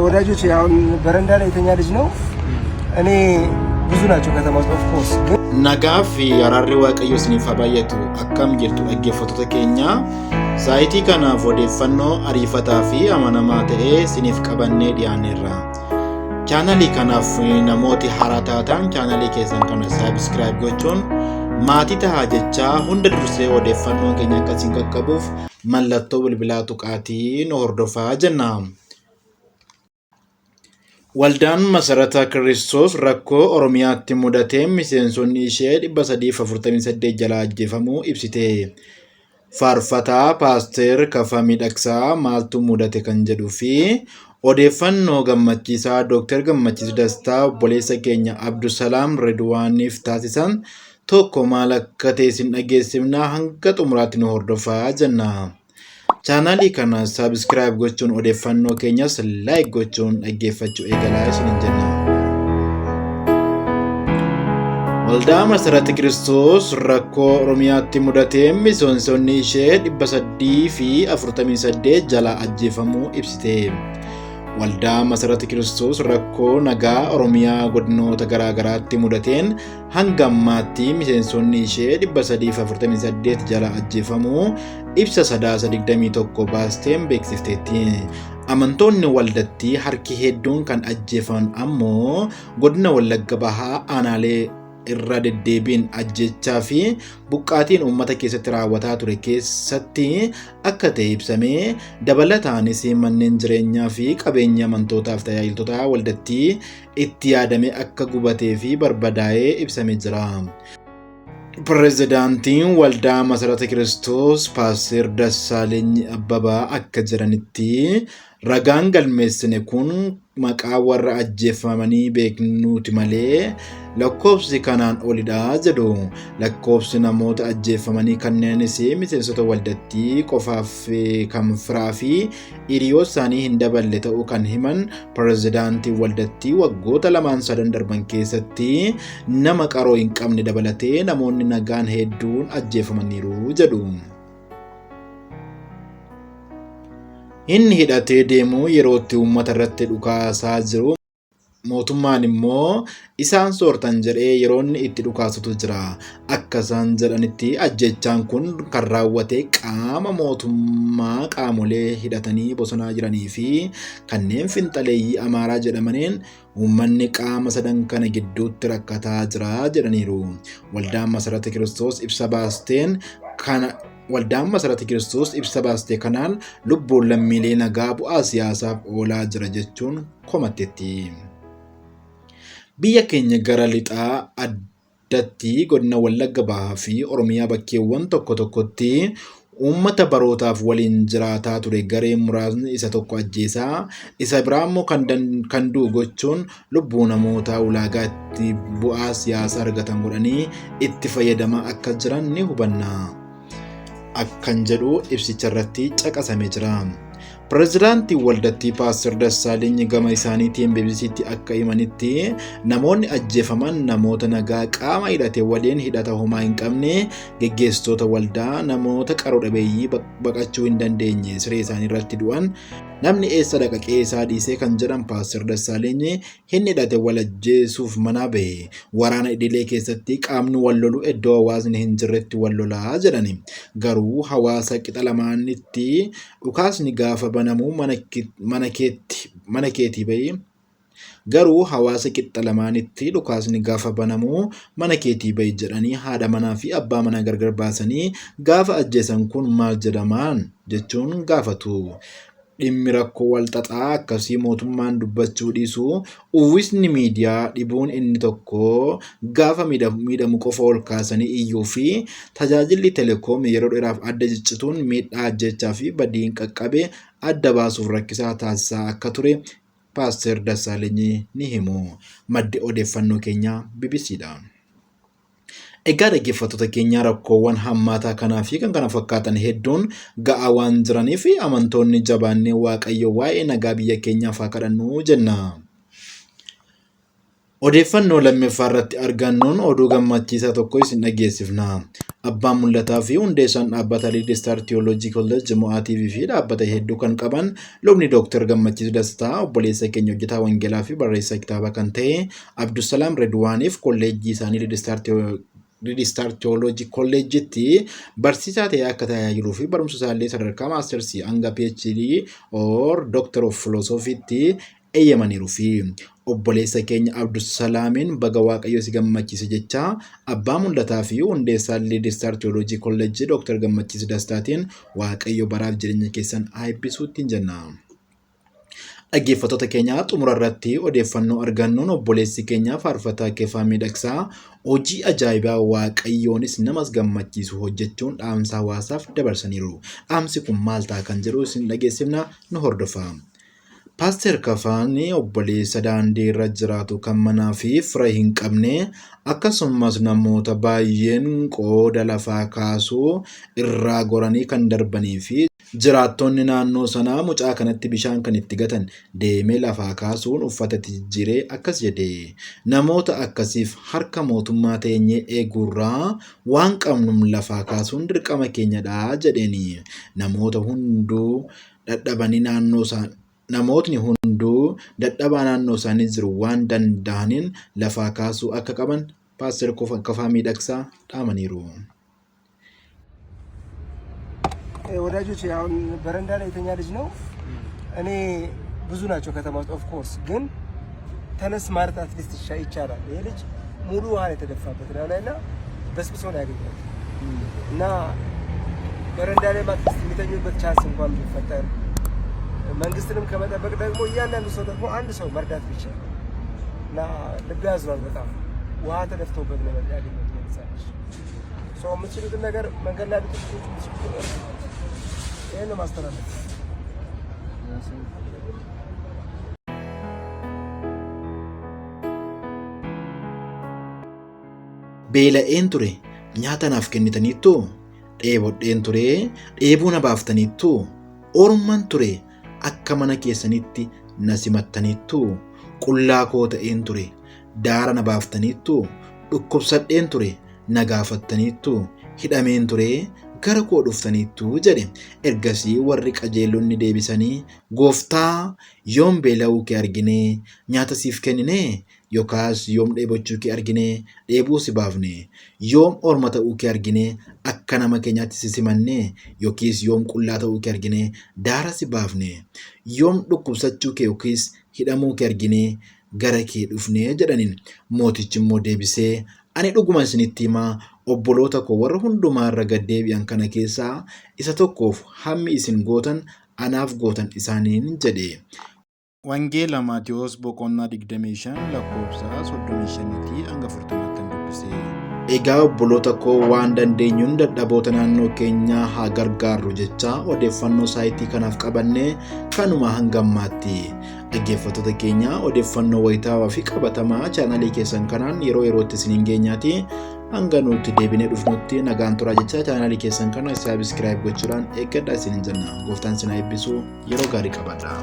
ወዳጆች አሁን በረንዳ ላይ የተኛ ልጅ ነው። እኔ ብዙ ናቸው ከተማ ውስጥ ኦፍ ኮርስ ግን Nagaaf fi araarri waaqayyoo isiniif haa baay'atu. Akkam jirtu dhaggeeffattoota keenya. Saayitii kanaaf odeeffannoo ariifataa fi amanamaa ta'ee isiniif qabannee dhiyaanneerra. Chaanalii kanaaf namooti haaraa taatan chaanalii keessan kana saabskraayib gochuun maatii tahaa jechaa hunda dursee odeeffannoo keenya akkasiin qaqqabuuf mallattoo bilbilaa tuqaatii nu hordofaa jenna. Waldaan Masarata Kiristoos rakkoo Oromiyaatti mudatee miseensonni ishee 348 jalaa ajjeefamuu ibsite. Faarfataa Paaster Kafaa Miidhagsaa maaltu mudate kan jedhuu fi odeeffannoo gammachiisaa Dr. Gammachiis Dastaa obboleessa keenya Abdusalaam Redwaaniif taasisan tokko maal akka ta'e isin dhageessifnaa hanga xumuraatti nu hordofaa jenna. Chaanalii kana saabskraayib gochuun odeeffannoo keenyas laayik gochuun dhaggeeffachuu eegalaa isiniin jenna. Waldaa Masarata Kiristoos rakkoo Oromiyaatti mudatee miseensonni ishee 348 jalaa ajjeefamuu ibsite. Waldaa Masarata Kiristoos rakkoo nagaa Oromiyaa godinoota garaagaraatti mudateen hanga ammaatti miseensonni ishee 348 jalaa ajjeefamuu ibsa 21 baasteen beeksifteetti. Amantoonni waldattii harki hedduun kan ajjeefan ammoo godina Wallagga Bahaa aanaalee irra deddeebiin ajjechaa fi buqqaatiin uummata keessatti raawwataa ture keessatti akka ta'e ibsamee dabalataanis manneen jireenyaa fi qabeenya amantootaaf tajaajiltoota waldattii itti yaadame akka gubatee fi barbadaa'ee ibsamee jira. Pireezidaantiin Waldaa Masarata Kiristoos Paaster Dassaaleny Abbabaa akka jiranitti ragaan galmeessine kun maqaa warra ajjeefamanii beeknuuti malee lakkoofsi kanaan olidha jedhu. Lakkoofsi namoota ajjeefamanii kanneenis miseensota waldattii qofaaf kan firaa fi hiriyoota isaanii hin daballe ta'uu kan himan pireezidaantiin waldattii waggoota 2-3 darban keessatti nama qaroo hin qabne dabalatee namoonni nagaan hedduun ajjeefamaniiru jedhu. Inni hidhatee deemu yerootti uummata irratti dhukaasaa jiru. Mootummaan immoo isaan soortan jedhee yeroo inni itti dhukaasutu jira. Akka isaan jedhanitti ajjechaan kun kan raawwate qaama mootummaa qaamolee hidhatanii bosonaa jiranii fi kanneen finxaleeyyii Amaaraa jedhamaniin uummanni qaama sadan kana gidduutti rakkataa jira jedhaniiru. Waldaan Masarata Kiristoos ibsa baasteen kana Waldaan Masarata Kiristoos ibsa baastee kanaan lubbuun lammiilee nagaa bu'aa siyaasaaf oolaa jira jechuun komatteetti. Biyya keenya gara lixaa addatti godina Wallagga Bahaa fi Oromiyaa bakkeewwan tokko tokkotti uummata barootaaf waliin jiraataa ture garee muraasni isa tokko ajjeesaa isa biraa immoo kan du'u gochuun lubbuu namoota ulaagaa itti bu'aa siyaasaa argatan godhanii itti fayyadamaa akka jiran ni hubanna. Akkan jedhu ibsicha irratti caqasamee jira. Pireezidaantii waldattii Paaster Dassaaleny gama isaaniitiin BBC'tti akka himanitti namoonni ajjeefaman namoota nagaa qaama hidhate waliin hidhata homaa hin qabne geggeessitoota waldaa namoota qaroo dhabeeyyii baqachuu hin dandeenye siree isaanii irratti du'an namni eessa dhaqaqee isaa dhiisee kan jedhan Paaster Dassaaleny hin hidhate wal ajjeesuuf manaa bahe waraana idilee keessatti qaamni wal lolu iddoo hawaasni hin jirretti wal lolaa jedhani. Garuu hawaasa qixa lamaanitti dhukaasni gaafa banamuu mana keetii bahi. Garuu hawaasa qixa lamaanitti dhukaasni gaafa banamuu mana keetii bahi jedhanii haadha manaa fi abbaa manaa gargar baasanii gaafa ajjeesan kun maal jedhamaan jechuun gaafatu. Dhimmi rakkoo walxaxaa akkasii mootummaan dubbachuu dhiisu uwwisni miidiyaa dhibuun inni tokko gaafa miidhamu qofa ol kaasanii iyyuu fi tajaajilli telekoom yeroo dheeraaf adda ciccituun miidhaa ajjechaa fi badii qaqqabe adda baasuuf rakkisaa taasisaa akka ture Paaster Dassaaleny ni himu. Maddi odeeffannoo keenya BBCdha. Egaa dhaggeeffattoota keenya rakkoowwan hammaataa kanaa fi kan kana fakkaatan hedduun ga'aa waan jiraniif amantoonni jabaannee Waaqayyo waa'ee nagaa biyya keenyaaf haa kadhannu jenna. Odeeffannoo lammaffaa irratti argannuun oduu gammachiisaa tokko isin dhageessifna. Abbaan mul'ataa fi hundeessaan dhaabbata Lead Star Theology College Mo'aa TV fi dhaabbata hedduu kan qaban lubni Dr. Gammachiis Dastaa obboleessa keenya hojjetaa wangeelaa fi barreessaa kitaaba kan ta'e Abdusalaam Redwaaniif kolleejjii isaanii Lead Star Theology College'tti barsiisaa ta'ee akka tajaajiluu fi barumsa isaallee sadarkaa maastersii hanga PhD or Doctor of Philosophy'tti eeyyamaniiru fi obboleessa keenya Abdusalaamiin baga Waaqayyo si gammachiise jecha abbaa mul'ataa fi hundeessaan Lead Star Theology College Dr. Gammachiis Dastaatiin Waaqayyo baraaf jireenya keessan haa eebbisuutti jenna. Dhaggeeffattoota keenya xumura irratti odeeffannoo argannuun obboleessi keenya faarfataa Keefaa Miidhagsaa hojii ajaa'ibaa Waaqayyoonis namas gammachiisu hojjechuun dhaamsa hawaasaaf dabarsaniiru. Dhaamsi kun maal ta'a kan jedhu isin dhageessifna nu hordofaa. Paaster Keefaan obboleessa daandii irra jiraatu kan manaa fi fira hin qabne akkasumas namoota baay'een qooda lafaa kaasuu irraa goranii kan darbanii fi jiraattonni naannoo sanaa mucaa kanatti bishaan kan itti gatan deemee lafaa kaasuun uffata jijjiiree akkas jedhe. Namoota akkasiif harka mootummaa teenyee eeguurraa waan qabnuun lafaa kaasuun dirqama keenyadha jedheeni. Namootni hunduu dadhabaa naannoo isaanii jiru waan danda'aniin lafaa kaasuu akka qaban Paaster Keefaa Miidhagsaa dhaamaniiru. ወዳጆች አሁን በረንዳ ላይ የተኛ ልጅ ነው። እኔ ብዙ ናቸው ከተማ ውስጥ ኦፍ ኮርስ ግን ተነስ ማለት አትሊስት ይቻላል። ይሄ ልጅ ሙሉ ውሃ የተደፋበት ነው ላይና በስብሶ ነው ያገኘው እና በረንዳ ላይ ማጥፋት የሚተኙበት ቻንስ እንኳን ቢፈጠር መንግስትንም ከመጠበቅ ደግሞ እያንዳንዱ ሰው ደግሞ አንድ ሰው መርዳት ቢችል እና ልብ ያዝኗል። በጣም ውሃ ተደፍቶበት ነው ያገኘው። ሰው የምትችሉትን ነገር መንገድ ላይ ይሄን ነው ማስተላለፍ። Beela'een ture nyaata naaf kennitaniittu, dheebodheen ture dheebuu na baaftaniittu, ormaan ture akka mana keessanitti na simattaniittu, qullaa koo ta'een ture daara na baaftaniittu, dhukkubsadheen ture na gaafattaniittu, hidhameen ture gara koo dhuftaniittu jedhe. Ergasii warri qajeelonni deebisanii, Gooftaa, yoom beela'uu kee arginee nyaata siif kenninee? Yookaas yoom dheebochuu kee arginee dheebuu si baafne? Yoom orma ta'uu kee arginee akka nama keenyaatti si simannee? Yookiis yoom qullaa ta'uu kee arginee daara si baafne? Yoom dhukkubsachuu kee yookiis hidhamuu kee arginee gara kee dhufnee jedhaniin. Mootichi immoo deebisee, ani dhuguma isinitti himaa, obboloota koo warra hundumaa irra gad deebi'an kana keessaa isa tokkoof hammi isin gootan anaaf gootan isaaniin jedhe. Wangeela Maatiyos boqonnaa 25 lakkoofsa 35 hanga 40 kan dubbise. Egaa obboloota koo waan dandeenyuun dadhaboota naannoo keenyaa haa gargaarru jecha odeeffannoo saayitii kanaaf qabannee kanuma hangammaatti. Dhaggeeffattoota keenya odeeffannoo wayitaawaa fi qabatamaa chaanalii keessan kanaan yeroo yerootti isiniin geenyaati. Hanga nuti deebinee dhufnutti nagaan turaa jecha chaanalii keessan kana saabskiraayib gochuudhaan eeggadhaa isiniin jenna. Gooftaan isin haa eebbisu. Yeroo gaarii qabadhaa.